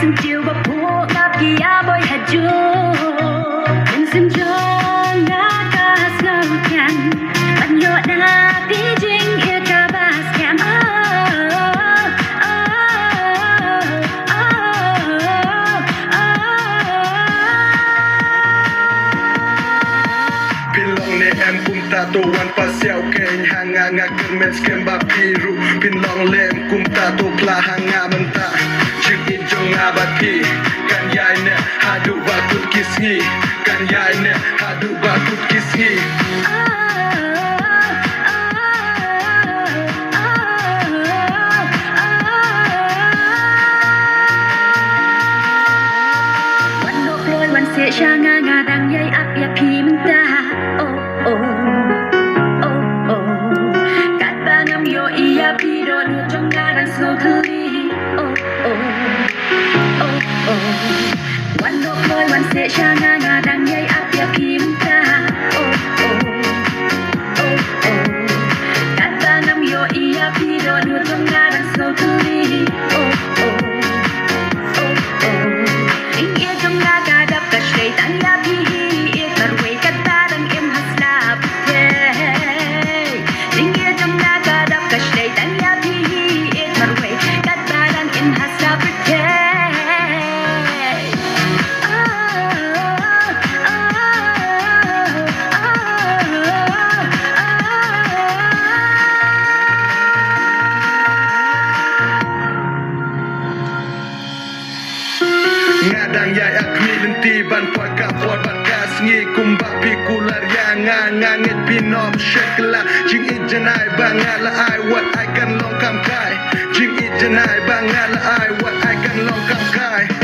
xin chiều và phố ngáp kia boy hạt chu xin cho ngã ca sâu chan bạn nhỏ na tí jing ia ca ba scam Pilong ne em kumta to wan pasiao keng hanga nga kermen skem ba piru Pilong lem kumta to pla hanga menta Chik in jong abat pi Kan yai ne hadu bakut kisngi Kan yai ne hadu bakut kisngi Wan no kloi wan se sha nga nga dang yai ap ya pi menta Kat ba ngam yo iya pi do nu trong nga dang so kli Wan no kloi wan se sha nga nga dang yai ap ya pi menta Kat ba ngam yo iya pi do nu trong nga dang so kli Ingye trong nga ga dap ka shrei tang ya pi hi tarwei kat ba dang im haslap Ingye trong nga ga dap ka shrei tang ya pi hi tarwei kat ba dang im haslap Ngadang yai akmi lenti ban puat kapot ban kasngi kumba pikular yang ngangit pinom shekla jing ijanai bangala ai what I can long kam kai jing ijanai bangala ai what I can long kam kai